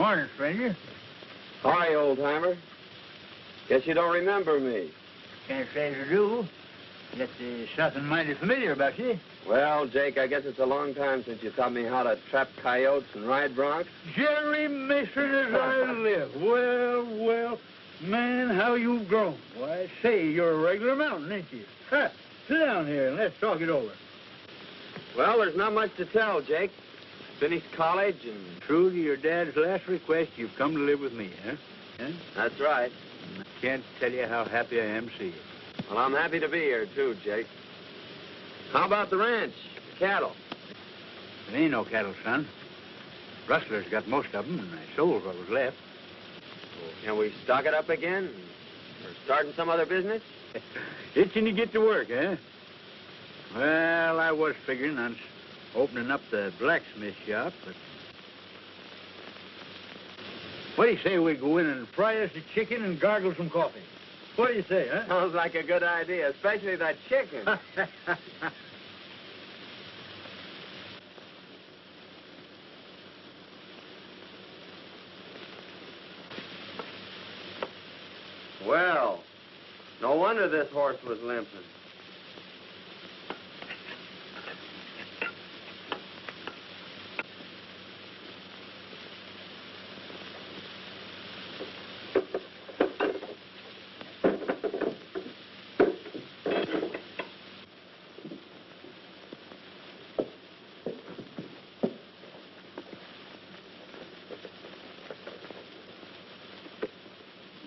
Morning, stranger. Hi, old-timer. Guess you don't remember me. Can't say I do. Yet there's something mighty familiar about you. Well, Jake, I guess it's a long time since you taught me how to trap coyotes and ride broncs. Jerry Mason as I live. Well, man, how you've grown. Why, say, you're a regular mountain, ain't you? Ha! Sit down here and let's talk it over. Well, there's not much to tell, Jake. Finished college and... True to your dad's last request, you've come to live with me, huh? That's right. I can't tell you how happy I am to see you. Well, I'm happy to be here, too, Jake. How about the ranch, cattle? There ain't no cattle, son. Rustlers got most of them, and I sold what was left. Can we stock it up again? Or starting some other business? Itching to get to work, eh? Well, I was figuring on opening up the blacksmith shop, but... What do you say we go in and fry us a chicken and gargle some coffee? What do you say, huh? Sounds like a good idea, especially that chicken. Well, no wonder this horse was limping.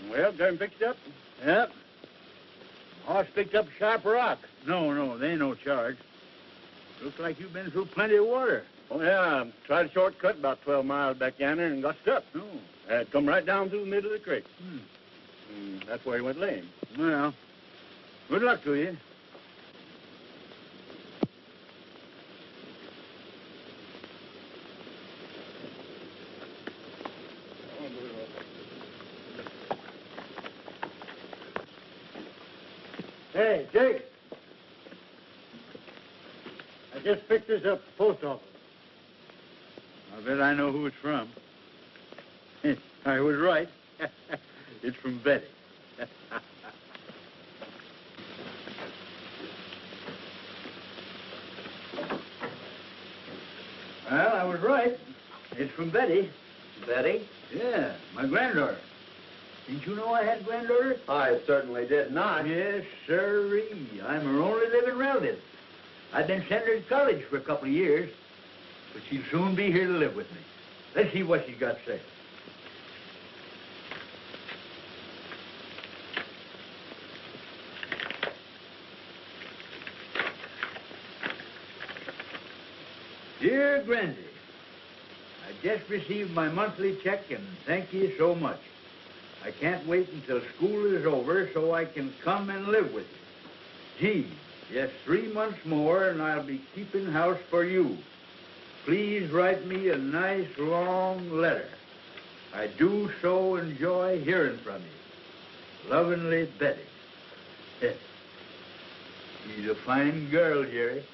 Well, got him fixed up? Yep. Horse picked up a sharp rock. No, there ain't no charge. Looks like you've been through plenty of water. Oh, yeah. Tried a shortcut about 12 miles back yonder and got stuck. No. Had come right down through the middle of the creek. That's where he went lame. Well, good luck to you. Hey, Jake. I just picked this up at the post office. I bet I know who it's from. I was right. It's from Betty. Well, I was right. It's from Betty. Betty? Yeah, my granddaughter. Didn't you know I had a granddaughter? I certainly did not. Yes, sirree. I'm her only living relative. I've been sending her to college for a couple of years, but she'll soon be here to live with me. Let's see what she's got to say. Dear Grandy, I just received my monthly check and thank you so much. I can't wait until school is over so I can come and live with you. Gee, just 3 months more and I'll be keeping house for you. Please write me a nice long letter. I do so enjoy hearing from you. Lovingly, Betty. She's a fine girl, Jerry,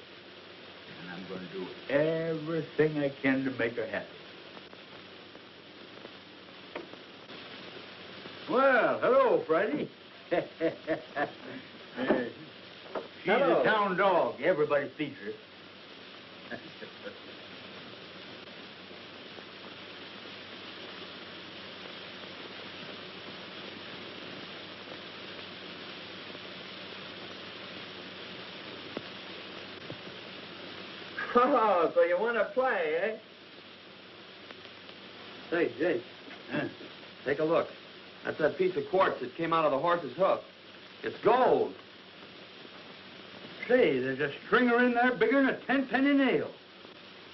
and I'm going to do everything I can to make her happy. Well, hello, Friday. She's Hello. a town dog. Everybody feeds her. Oh, so you want to play, eh? Say, Jake, take a look. That's that piece of quartz that came out of the horse's hoof. It's gold. Say, there's a stringer in there bigger than a 10-penny nail.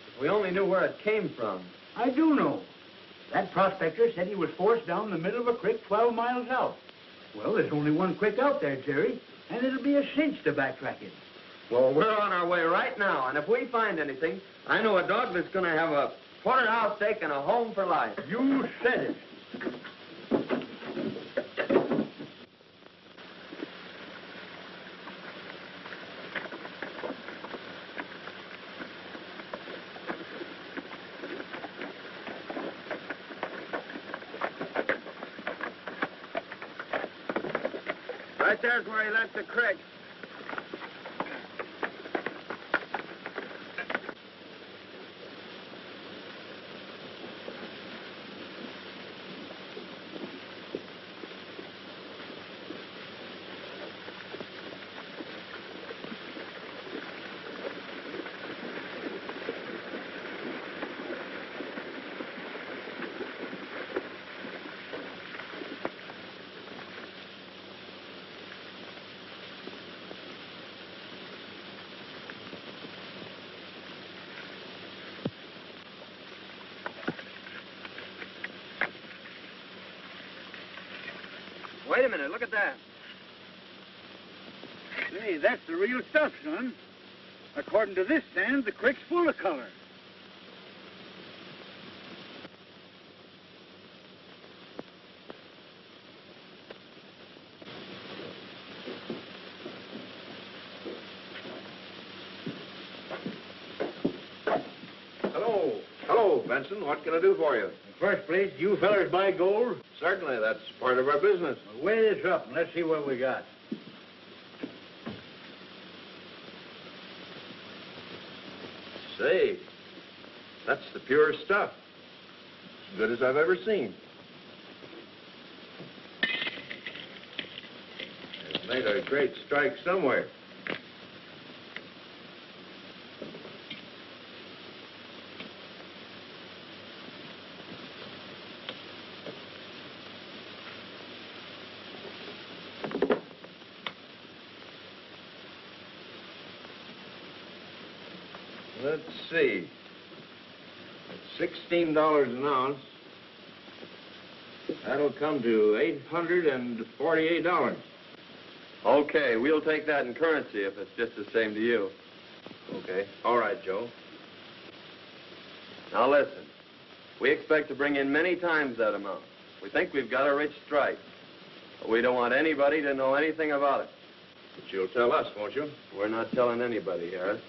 If we only knew where it came from. I do know. That prospector said he was forced down the middle of a creek 12 miles out. Well, there's only one creek out there, Jerry, and it'll be a cinch to backtrack it. Well, we're on our way right now, and if we find anything, I know a dog that's going to have a porterhouse steak and a home for life. You said it. right there's where he left the creek. Wait a minute, look at that. Hey, that's the real stuff, son. According to this stand, the creek's full of color. Hello. Hello, Benson. What can I do for you? In the first place, you fellers buy gold? Certainly, that's part of our business. Well, weigh this up and let's see what we got. Say, that's the purest stuff. As good as I've ever seen. They've made a great strike somewhere. Let's see. At $16 an ounce, that'll come to $848. Okay, we'll take that in currency if it's just the same to you. Okay. All right, Joe. Now listen, we expect to bring in many times that amount. We think we've got a rich strike, but we don't want anybody to know anything about it. But you'll tell us, won't you? We're not telling anybody, Harris.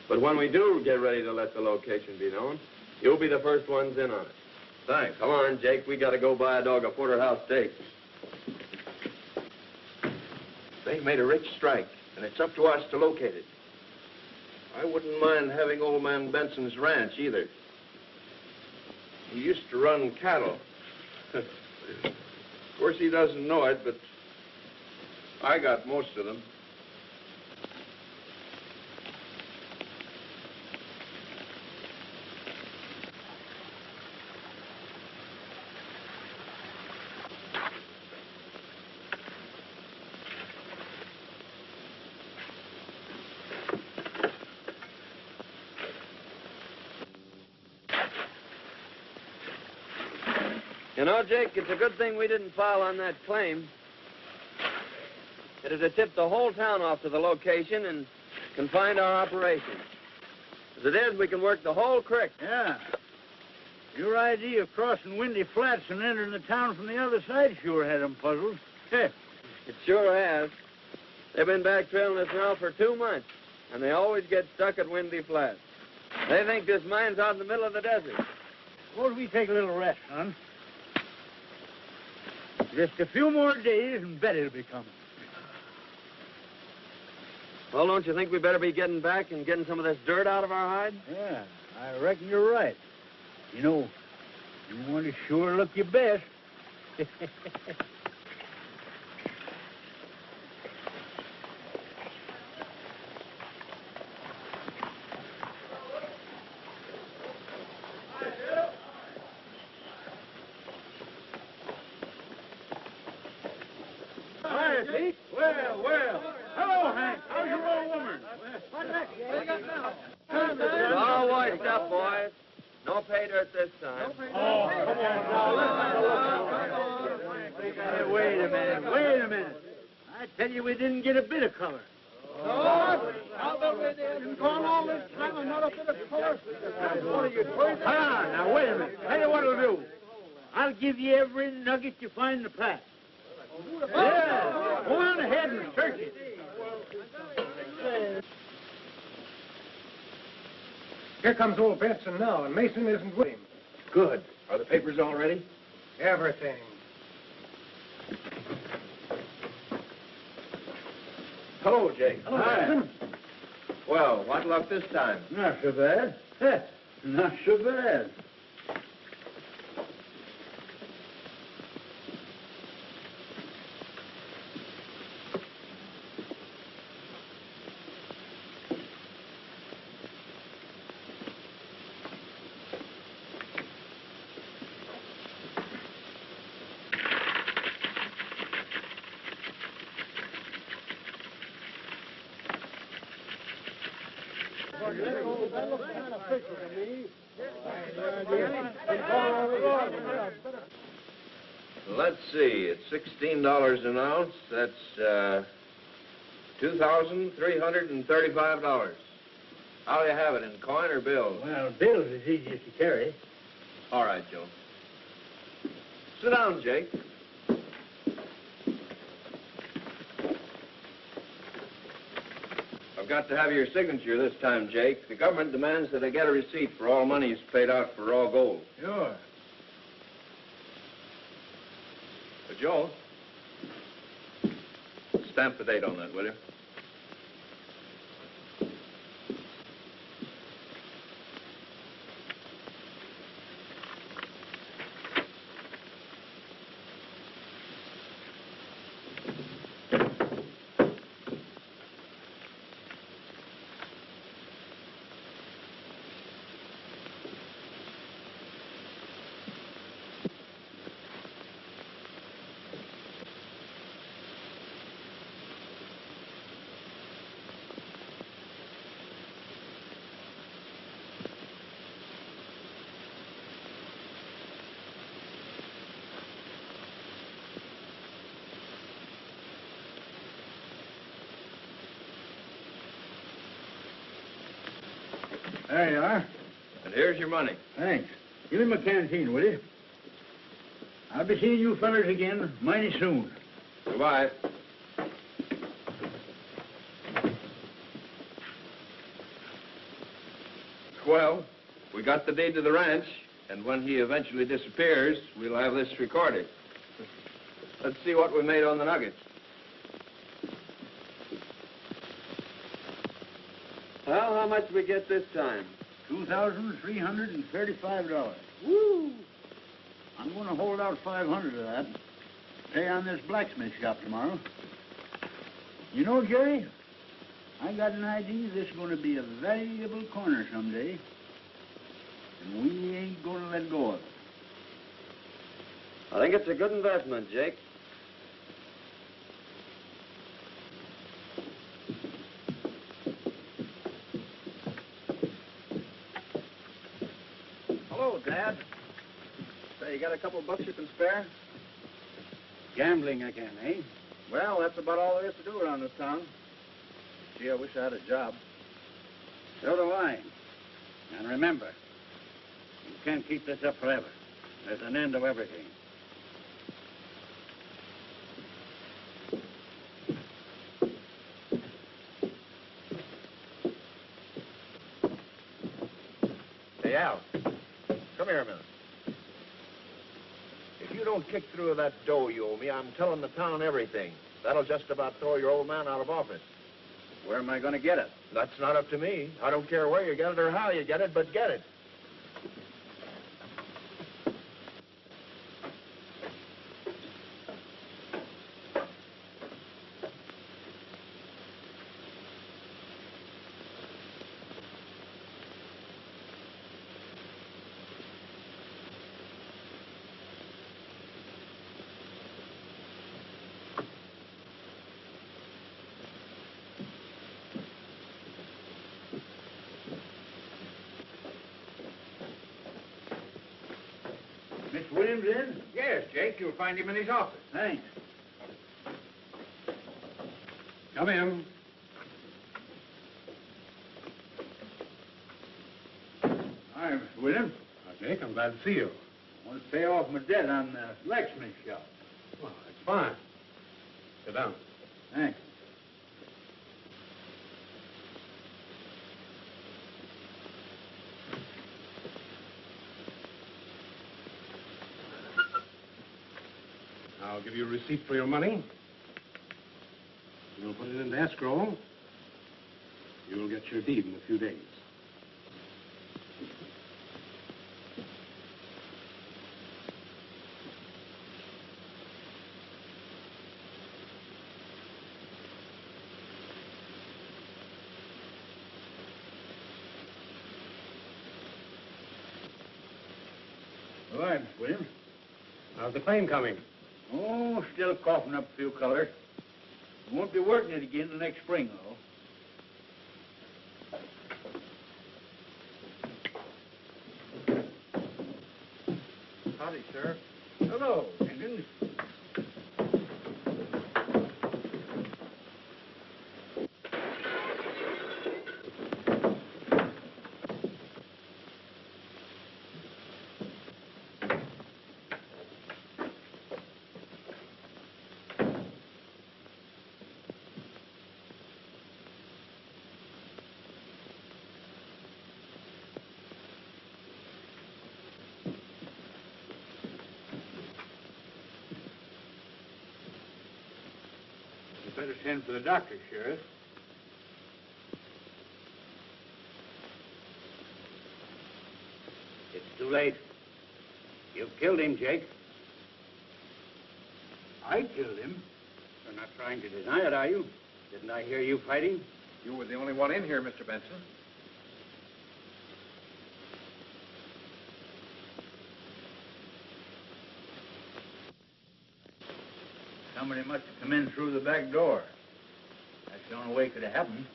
But when we do get ready to let the location be known, you'll be the first ones in on it. Thanks. Come on, Jake. We got to go buy a dog a porterhouse steak. They've made a rich strike, and it's up to us to locate it. I wouldn't mind having old man Benson's ranch, either. He used to run cattle. Of course, he doesn't know it, but I got most of them. You know, Jake, it's a good thing we didn't file on that claim. It'd have tipped the whole town off to the location and confined our operation. As it is, we can work the whole creek. Yeah. Your idea of crossing Windy Flats and entering the town from the other side sure had them puzzled. It sure has. They've been back trailing us now for 2 months, and they always get stuck at Windy Flats. They think this mine's out in the middle of the desert. Suppose we take a little rest, son. Just a few more days and Betty'll be coming. Well, don't you think we better be getting back and getting some of this dirt out of our hide? Yeah, I reckon you're right. You know, you want to sure look your best. Hi, Pete. Well, well. Hello, Hank. How's your old woman? What next? What you got now? All washed up, boys. No pay dirt this time. Oh, come on. Hey, wait a minute. Wait a minute. I tell you, we didn't get a bit of color. How about we didn't gone all this time and not a bit of color? What are you crazy? Hold on. Now, wait a minute. Tell you what I'll do. I'll give you every nugget you find in the pack. Yeah. Go on ahead and search it. Here comes old Benson now, and Mason isn't with him. Good. Are the papers all ready? Everything. Hello, Jake. Hi. Well, what luck this time? Not so bad. Heh, not so bad. Let's see, it's $16 an ounce. That's $2,335. How do you have it, in coin or bills? Well, bills is easiest to carry. All right, Joe. Sit down, Jake. I've got to have your signature this time, Jake. The government demands that I get a receipt for all monies paid out for raw gold. Sure. But, Joe, stamp the date on that, will you? There you are. And here's your money. Thanks. Give him a canteen, will you? I'll be seeing you fellers again mighty soon. Goodbye. Well, we got the deed to the ranch, and when he eventually disappears, we'll have this recorded. Let's see what we made on the nuggets. Well, how much did we get this time? $2,335. Woo! I'm going to hold out 500 of that. Pay on this blacksmith shop tomorrow. You know, Jerry, I got an idea this is going to be a valuable corner someday, and we ain't going to let go of it. I think it's a good investment, Jake. Hello, Dad. Say, you got a couple bucks you can spare? Gambling again, eh? Well, that's about all there is to do around this town. Gee, I wish I had a job. So do I. And remember, you can't keep this up forever. There's an end of everything. Hey, Al, come here a minute. If you don't kick through that dough you owe me, I'm telling the town everything. That'll just about throw your old man out of office. Where am I going to get it? That's not up to me. I don't care where you get it or how you get it, but get it. Miss Williams in? Yes, Jake, you'll find him in his office. Thanks. Come in. Hi, Mr. Williams. Jake, I'm glad to see you. I want to pay off my debt on the blacksmith shop. Well, that's fine. Sit down. Thanks. I'll give you a receipt for your money. You'll put it in escrow, you'll get your deed in a few days. All right, Miss Williams. How's the claim coming? Oh, still coughing up a few colors. Won't be working it again the next spring, though. Howdy, Sheriff. Hello, Jenkins. You better send for the doctor, Sheriff. It's too late. You've killed him, Jake. I killed him. You're not trying to deny it, are you? Didn't I hear you fighting? You were the only one in here, Mr. Benson. Somebody must have come in through the back door. That's the only way it could have happened.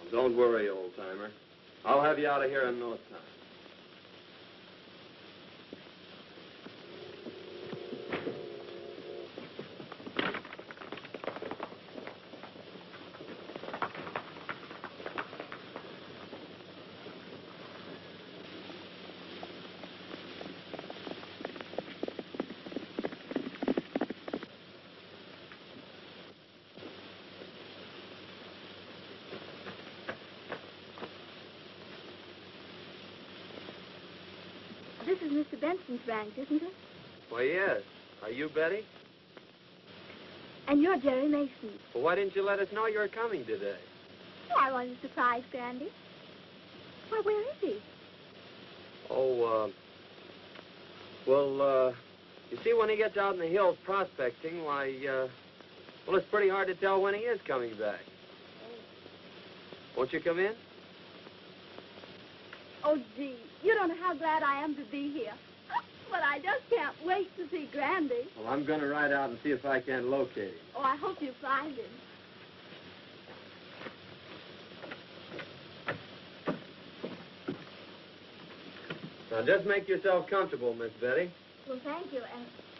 Don't worry, old-timer. I'll have you out of here in no time. This is Mr. Benson's ranch, isn't it? Why, yes. Are you Betty? And you're Jerry Mason. Well, why didn't you let us know you were coming today? Oh, I wanted to surprise Grandy. Why, where is he? Oh, well, you see, when he gets out in the hills prospecting, why, well, it's pretty hard to tell when he is coming back. Won't you come in? Oh, gee, you don't know how glad I am to be here. But I just can't wait to see Grandy. Well, I'm going to ride out and see if I can locate him. Oh, I hope you find him. Now, just make yourself comfortable, Miss Betty. Well, thank you,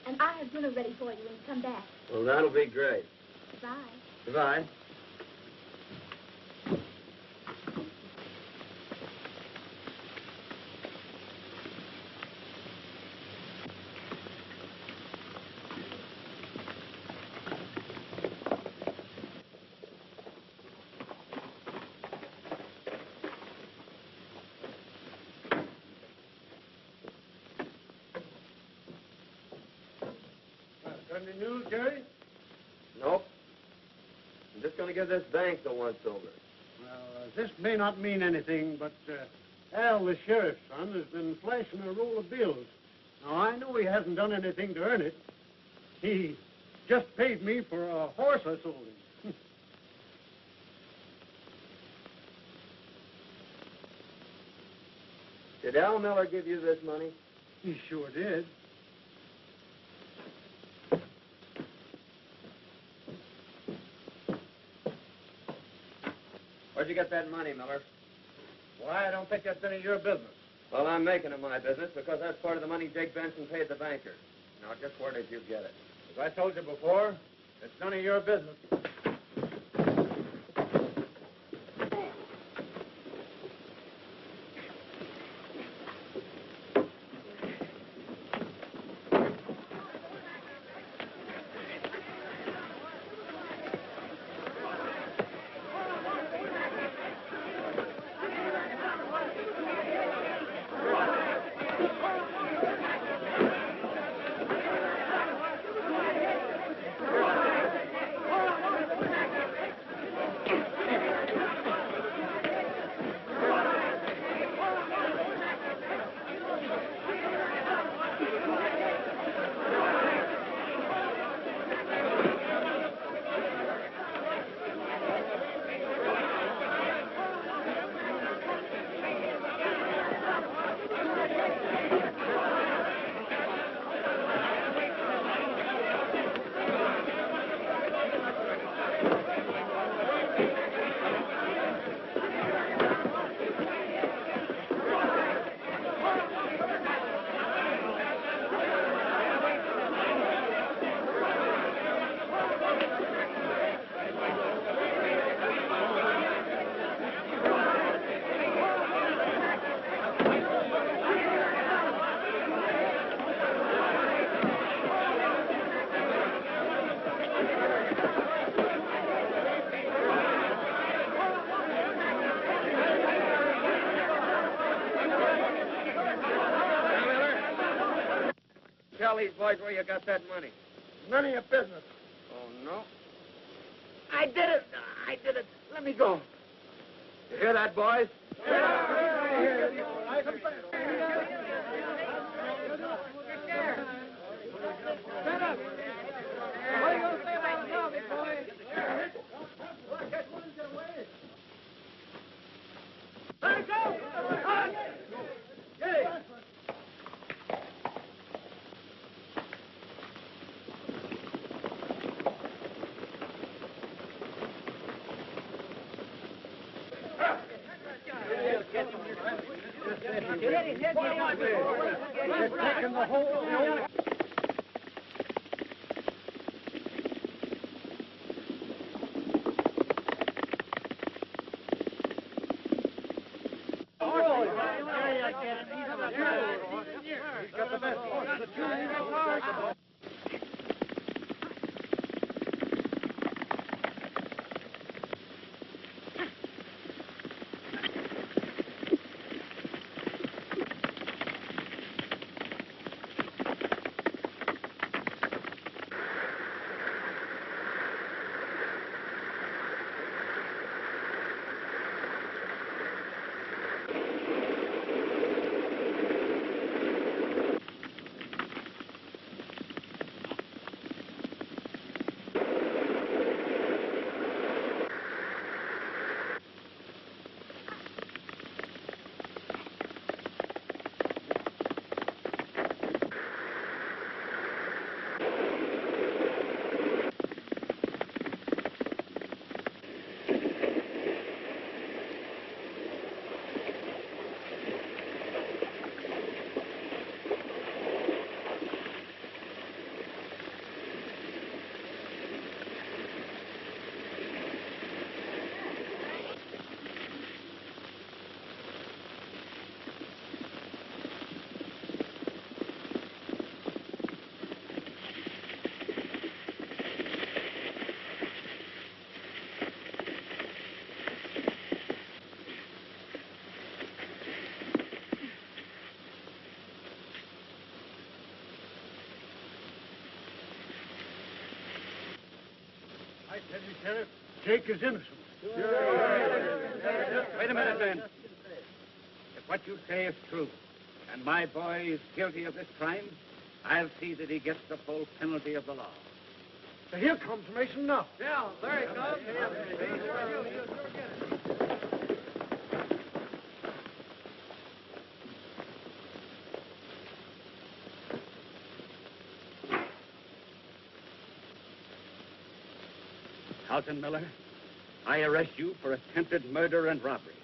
and I have dinner ready for you when you come back. Well, that'll be great. Goodbye. Goodbye. Any news, Jerry? Nope. I'm just going to give this bank the once-over. Well, this may not mean anything, but Al, the sheriff's son, has been flashing a roll of bills. Now, I know he hasn't done anything to earn it. He just paid me for a horse I sold him. Did Al Miller give you this money? He sure did. Where'd you get that money, Miller? Why, I don't think that's any of your business. Well, I'm making it my business because that's part of the money Jake Benson paid the banker. Now, just where did you get it? As I told you before, it's none of your business. tell these boys where you got that money. None of your business. Oh, no? I did it. I did it. Let me go. You hear that, boys? Stand up. What are you going to say about it now, big boy? Look, that one's get away. Let it go! Hey! Taking the whole... I tell you, Sheriff, Jake is innocent. Wait a minute, Ben. If what you say is true, and my boy is guilty of this crime, I'll see that he gets the full penalty of the law. Here comes Mason now. Yeah, there he comes. Carlton Miller, I arrest you for attempted murder and robbery.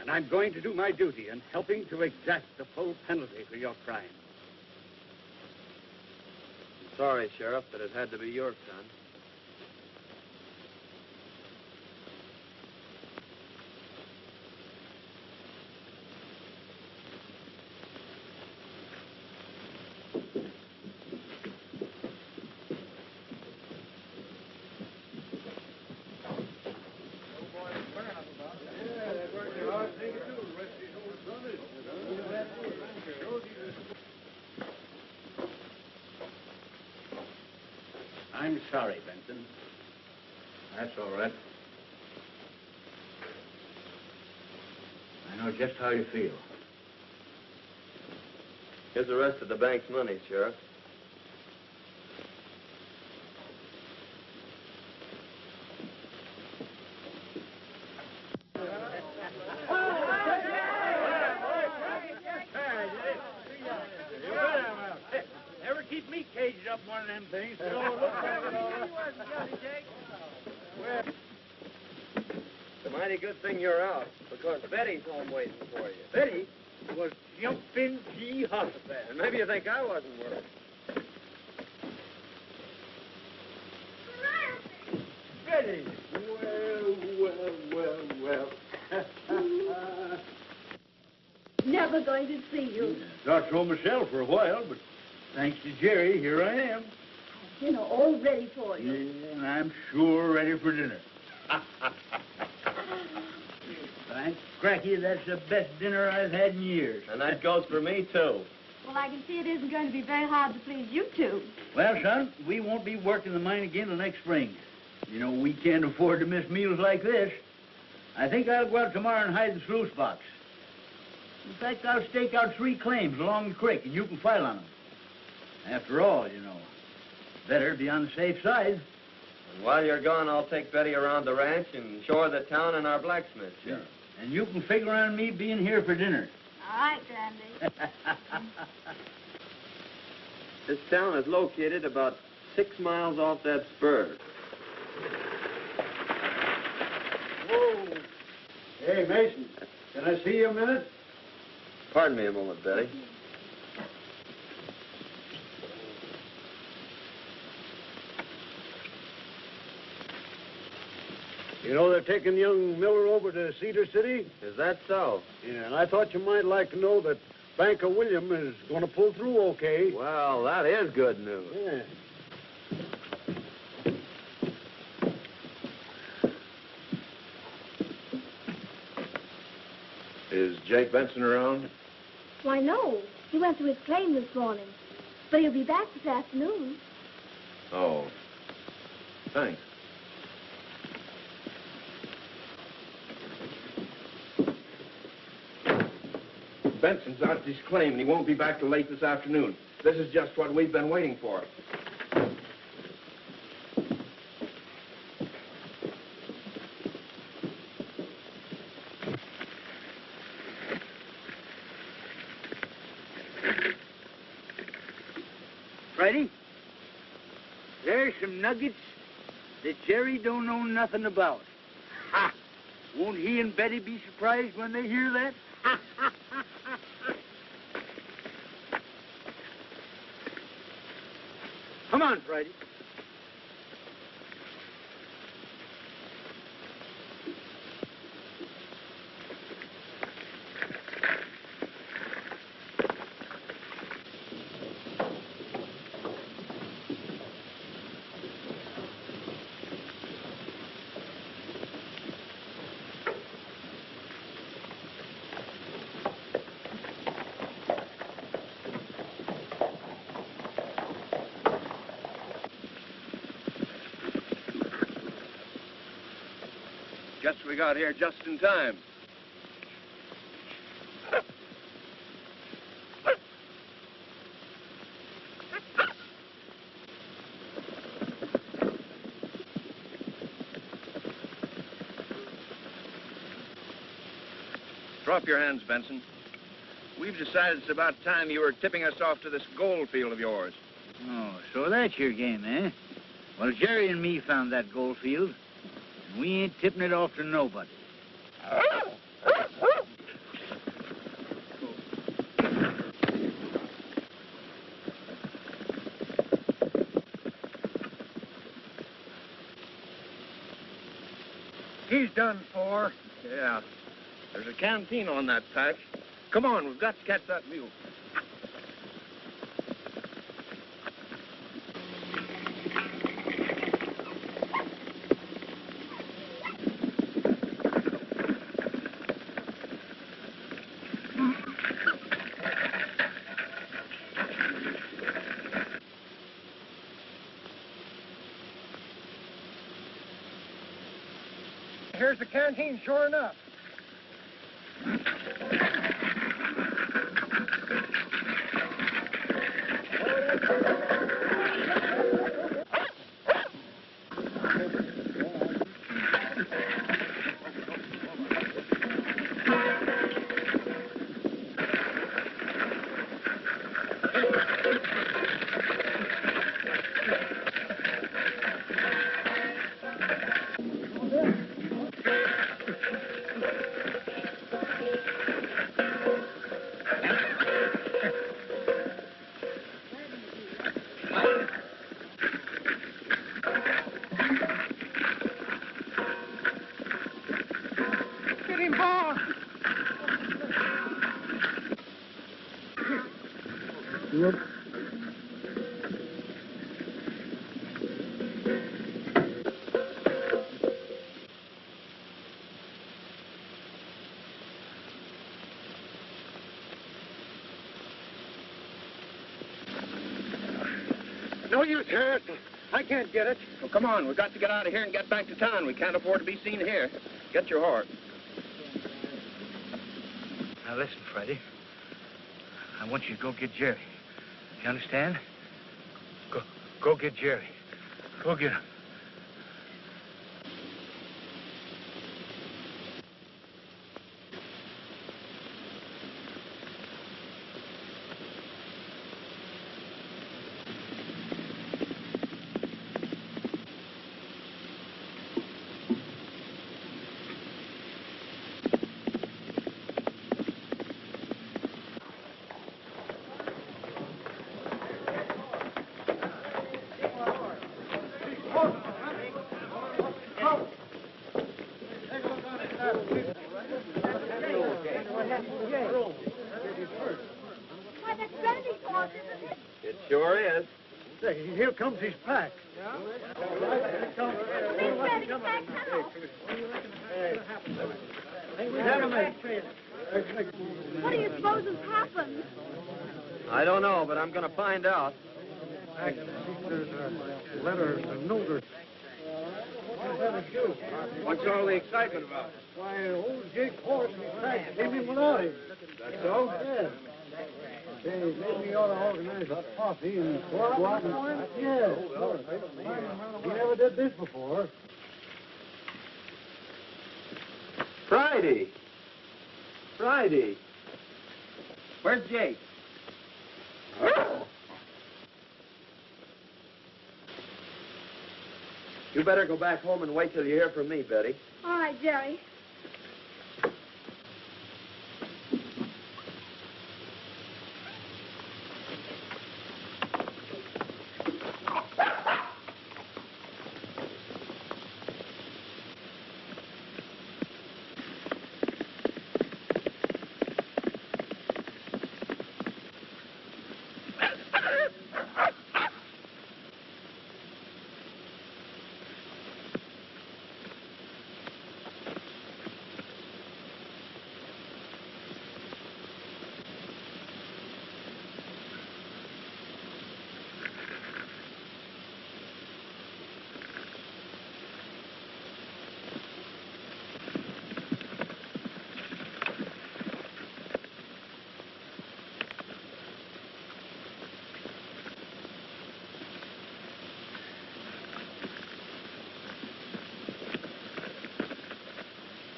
And I'm going to do my duty in helping to exact the full penalty for your crime. I'm sorry, Sheriff, that it had to be your son. I'm sorry, Benson. That's all right. I know just how you feel. Here's the rest of the bank's money, Sheriff. Never keep me caged up one of them things. It's a mighty good thing you're out, because Betty's home waiting for you. Betty was jumping G hospital. And maybe you think I wasn't worried. Betty! Well. Never going to see you. Thought so myself for a while, but thanks to Jerry, here I am. Dinner all ready for you. Yeah, and I'm sure ready for dinner. Thanks, Cracky, that's the best dinner I've had in years. And that goes for me, too. Well, I can see it isn't going to be very hard to please you two. Well, son, we won't be working the mine again till next spring. You know, we can't afford to miss meals like this. I think I'll go out tomorrow and hide the sluice box. In fact, I'll stake out 3 claims along the creek, and you can file on them. After all, you know, better be on the safe side. And while you're gone, I'll take Betty around the ranch and show her the town and our blacksmith shop. Yeah. And you can figure on me being here for dinner. All right, Grandy. This town is located about 6 miles off that spur. Whoa. Hey, Mason, can I see you a minute? Pardon me a moment, Betty. You know they're taking young Miller over to Cedar City? Is that so? Yeah, and I thought you might like to know that Banker William is going to pull through okay. Well, that is good news. Yeah. Is Jake Benson around? Why, no. He went to his claim this morning. But he'll be back this afternoon. Oh. Thanks. Benson's out at his claim, and he won't be back till late this afternoon. This is just what we've been waiting for. Friday, there's some nuggets that Jerry don't know nothing about. Ha! Won't he and Betty be surprised when they hear that? Come on, Friday. Guess we got here just in time. Drop your hands, Benson. We've decided it's about time you were tipping us off to this gold field of yours. Oh, so that's your game, eh? Well, Jerry and me found that gold field. We ain't tipping it off to nobody. He's done for. Yeah. There's a canteen on that patch. Come on, we've got to catch that mule. Here's the canteen, sure enough. Get him, boss! Yep. No use, Sheriff. I can't get it. Well, come on. We've got to get out of here and get back to town. We can't afford to be seen here. Get your horse. Now, listen, Friday. I want you to go get Jerry. You understand? Go get Jerry. Go get him. Why, that's Randy's horse, isn't it? It sure is. Say, here comes his pack. He's ready to pack tunnel. What do you suppose has happened? I don't know, but I'm going to find out. There's a letter, a note. What's all the excitement about? Why, old Jake's horse and his pack came in without him. That's so? Yeah. Say, maybe you ought to organize a posse and go out and... Yeah, sure. He never did this before. Friday. Where's Jake? You better go back home and wait till you hear from me, Betty. All right, Jerry.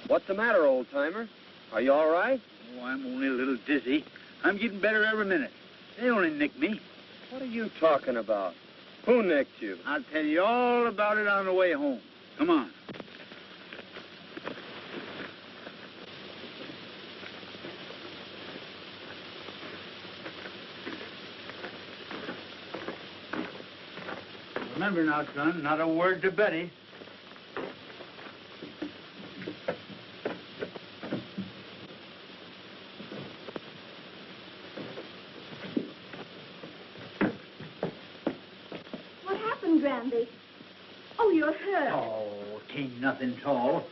What's the matter, old-timer? Are you all right? Oh, I'm only a little dizzy. I'm getting better every minute. They only nicked me. What are you talking about? Who nicked you? I'll tell you all about it on the way home. Come on. Remember now, son, not a word to Betty. What happened, Granby? Oh, you're hurt. Oh, tain't nothing tall.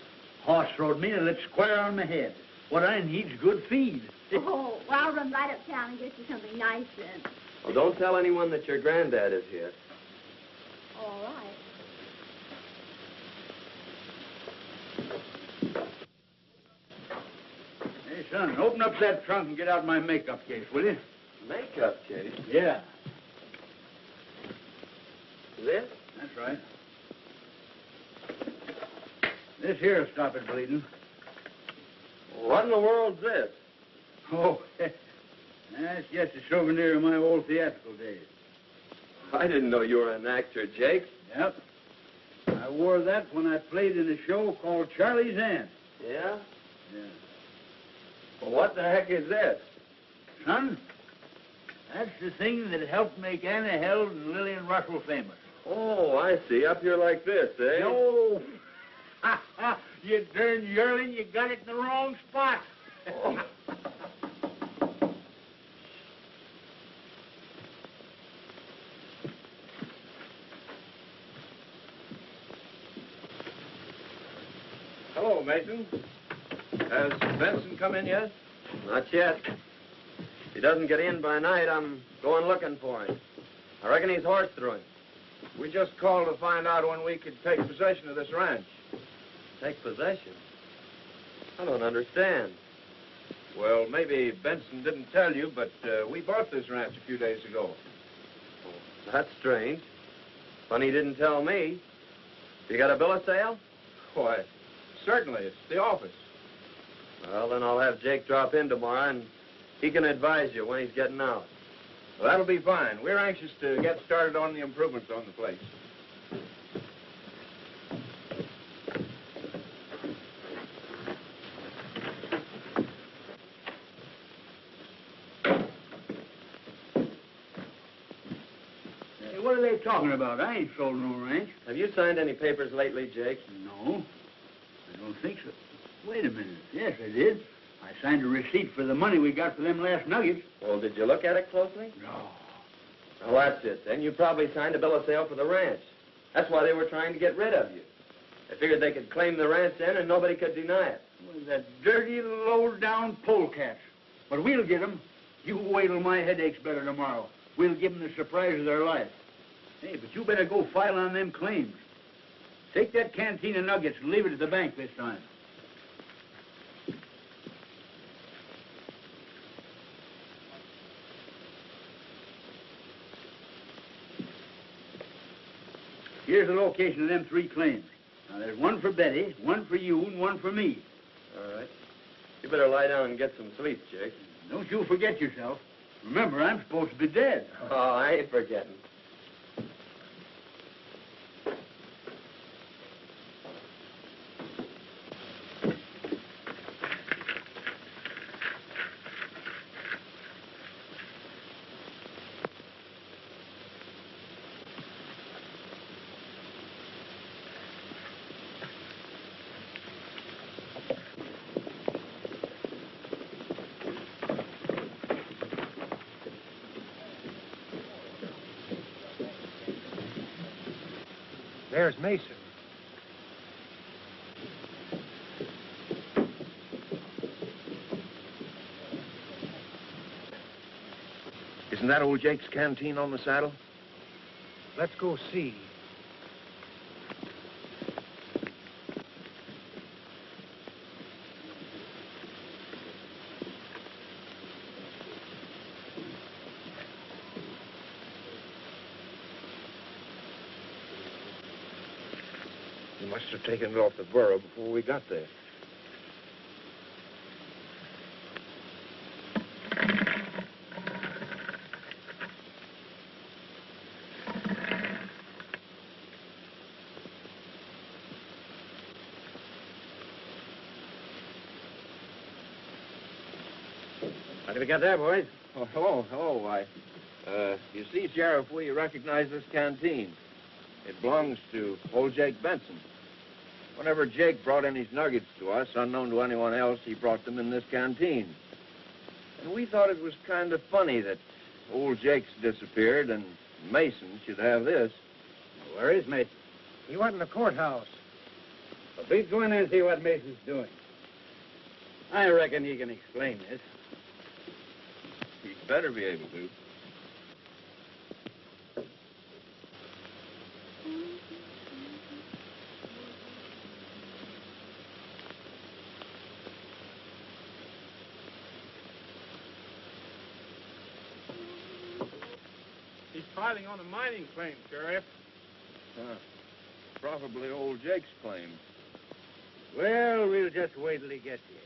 Horse rode me and lit square on my head. What I need's good feed. Oh, well, I'll run right uptown and get you something nice then. Well, don't tell anyone that your granddad is here. All right. Hey, son, open up that trunk and get out my makeup case, will you? Makeup case? Yeah, This? that's right. This here'll stop it bleeding. What in the world's this? Oh, that's just a souvenir of my old theatrical days. I didn't know you were an actor, Jake. Yep. I wore that when I played in a show called Charlie's Aunt. Yeah? Yeah. Well, what the heck is this? Son, that's the thing that helped make Anna Held and Lillian Russell famous. Oh, I see. Up here like this, eh? No. You darn yearling, you got it in the wrong spot. Oh. Hello, Mason. Has Benson come in yet? Not yet. If he doesn't get in by night, I'm going looking for him. I reckon he's horse throwing. We just called to find out when we could take possession of this ranch. Take possession? I don't understand. Well, maybe Benson didn't tell you, but we bought this ranch a few days ago. Oh, that's strange. Funny he didn't tell me. You got a bill of sale? Why, certainly. It's the office. Well, then I'll have Jake drop in tomorrow, and he can advise you when he's getting out. Well, that'll be fine. We're anxious to get started on the improvements on the place. Hey, what are they talking about? I ain't sold no ranch. Have you signed any papers lately, Jake? No, I don't think so. Wait a minute. Yes, I did. I signed a receipt for the money we got for them last nuggets. Well, did you look at it closely? No. Well, that's it. Then you probably signed a bill of sale for the ranch. That's why they were trying to get rid of you. They figured they could claim the ranch then and nobody could deny it. Well, that dirty, low-down polecats. But we'll get 'em. You wait till my headache's better tomorrow. We'll give 'em the surprise of their life. Hey, but you better go file on them claims. Take that canteen of nuggets and leave it at the bank this time. Here's the location of them 3 claims. Now, there's one for Betty, one for you, and one for me. All right. You better lie down and get some sleep, Jake. Don't you forget yourself. Remember, I'm supposed to be dead. Oh, I ain't forgetting. There's Mason. Isn't that old Jake's canteen on the saddle? Let's go see. He must have taken it off the burro before we got there. What have we got there, boys? Oh, hello. You see, Sheriff, we recognize this canteen. It belongs to old Jake Benson. Whenever Jake brought in his nuggets to us, unknown to anyone else, he brought them in this canteen. And we thought it was kind of funny that old Jake's disappeared and Mason should have this. Where is Mason? He went in the courthouse. Well, please go in there and see what Mason's doing. I reckon he can explain this. He'd better be able to. He's filing on a mining claim, Sheriff. Probably old Jake's claim. Well, we'll just wait till he gets here.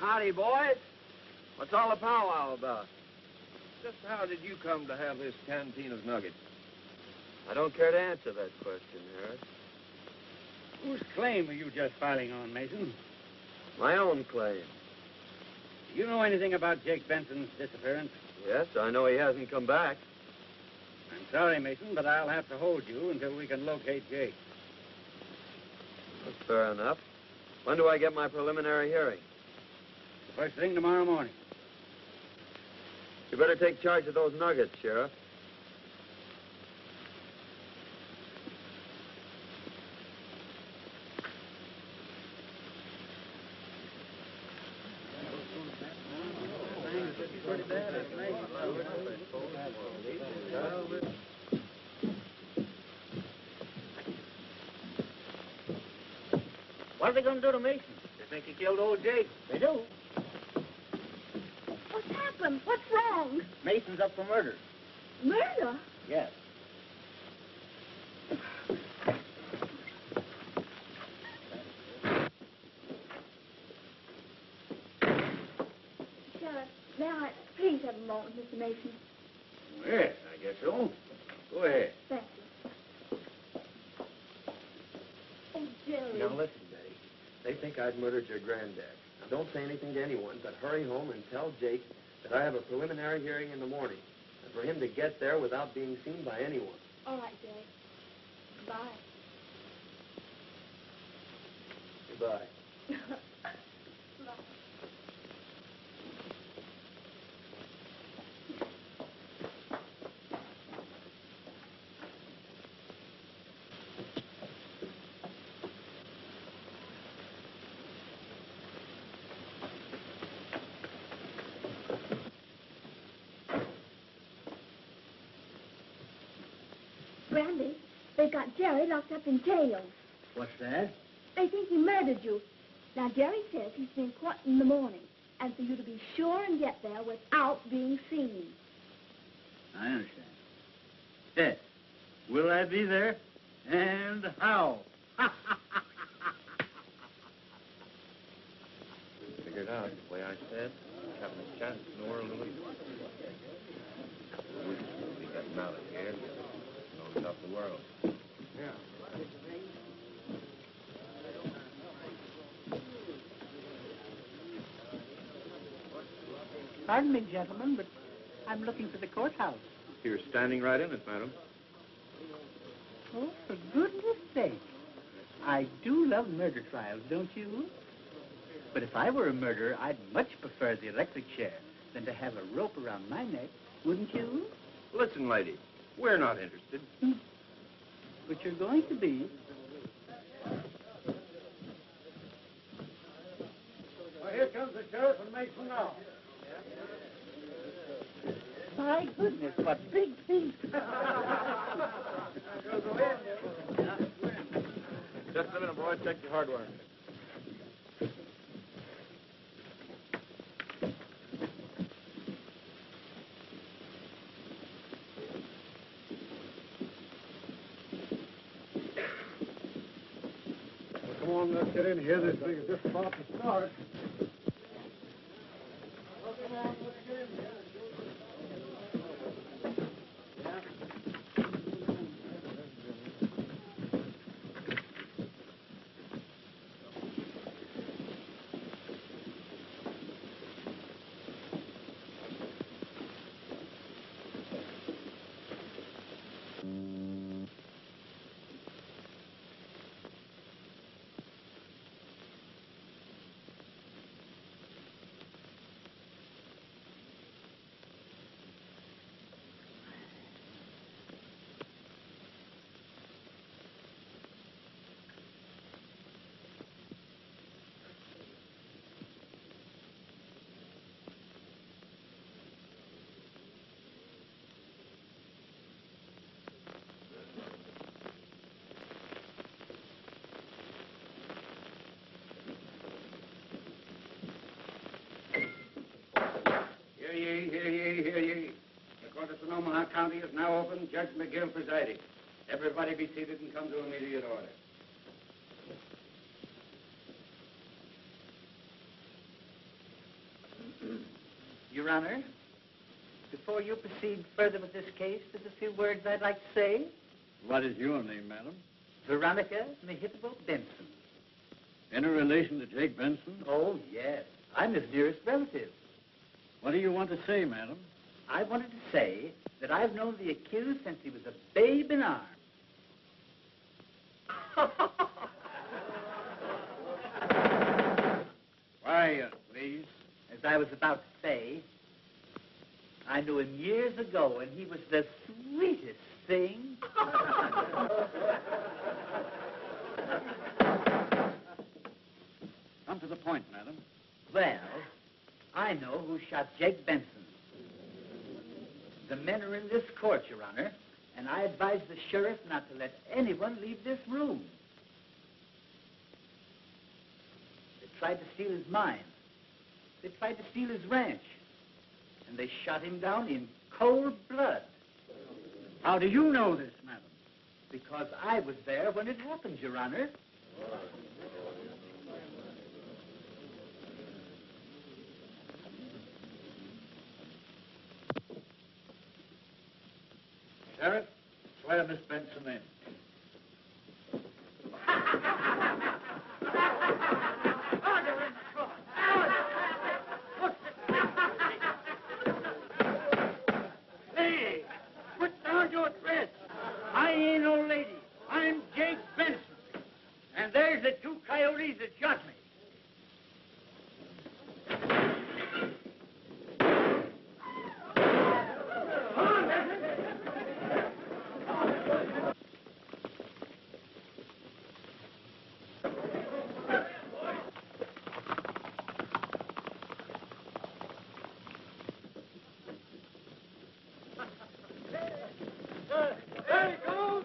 Howdy, boys. What's all the powwow about? Just how did you come to have this canteen of nuggets? I don't care to answer that question, Harris. Whose claim are you just filing on, Mason? My own claim. Do you know anything about Jake Benson's disappearance? Yes, I know he hasn't come back. I'm sorry, Mason, but I'll have to hold you until we can locate Jake. That's fair enough. When do I get my preliminary hearing? The first thing tomorrow morning. You better take charge of those nuggets, Sheriff. What are they going to do to Mason? They think he killed old Jake. They do. What's happened? What's wrong? Mason's up for murder. Murder? Yes. Sheriff, may I please have a moment, Mr. Mason? Yes, I guess so. Go ahead. Thank you. Oh, Jerry. Now listen, Betty. They think I'd murdered your granddad. Now don't say anything to anyone, but hurry home and tell Jake that I have a preliminary hearing in the morning, and for him to get there without being seen by anyone. All right, Jerry. Bye. Goodbye. Bye. Randy, they've got Jerry locked up in jail. What's that? They think he murdered you. Now, Jerry says he's been caught in the morning, and for you to be sure and get there without being seen. I understand. Yes. Will I be there? And how? Figured out the way I said, having a chance in the world to leave. We should be getting out of here. Knows up the world. Yeah. Pardon me, gentlemen, but I'm looking for the courthouse. You're standing right in it, madam. Oh, for goodness sake. I do love murder trials, don't you? But if I were a murderer, I'd much prefer the electric chair than to have a rope around my neck, wouldn't you? Listen, lady, we're not interested. But you're going to be. Well, here comes the sheriff and Mason now. My goodness, what big feet. Just a minute, boy. Check your hardware. Come on, let's get in here. This thing is just about to start. Well, come on, let's get in here. Hear ye, hear ye, hear ye. The court of Sonoma County is now open. Judge McGill presiding. Everybody be seated and come to immediate order. Your Honor, before you proceed further with this case, there's a few words I'd like to say. What is your name, madam? Veronica Mehitable Benson. Any relation to Jake Benson? Oh, yes. I'm his nearest relative. What do you want to say, madam? I wanted to say that I've known the accused since he was a babe in arms. Quiet, please. As I was about to say, I knew him years ago, and he was the sweetest thing. Come to the point, madam. Well, I know who shot Jake Benson. The men are in this court, Your Honor, and I advise the sheriff not to let anyone leave this room. They tried to steal his mine. They tried to steal his ranch. And they shot him down in cold blood. How do you know this, madam? Because I was there when it happened, Your Honor. Sheriff, swear Miss Benson in. Hey, put down your threats. I ain't no lady. I'm Jake Benson. And there's the two coyotes that shot me. There he goes.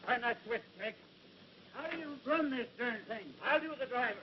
Turn that switch, Nick. How do you run this darn thing? I'll do the driving.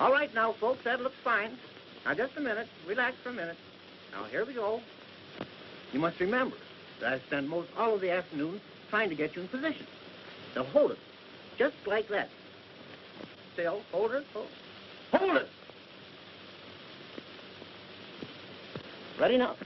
All right now, folks, that looks fine. Now, just a minute. Relax for a minute. Now, here we go. You must remember that I spend most all of the afternoon trying to get you in position. Now, hold it. Just like that. Still, hold it. Hold it! Ready now.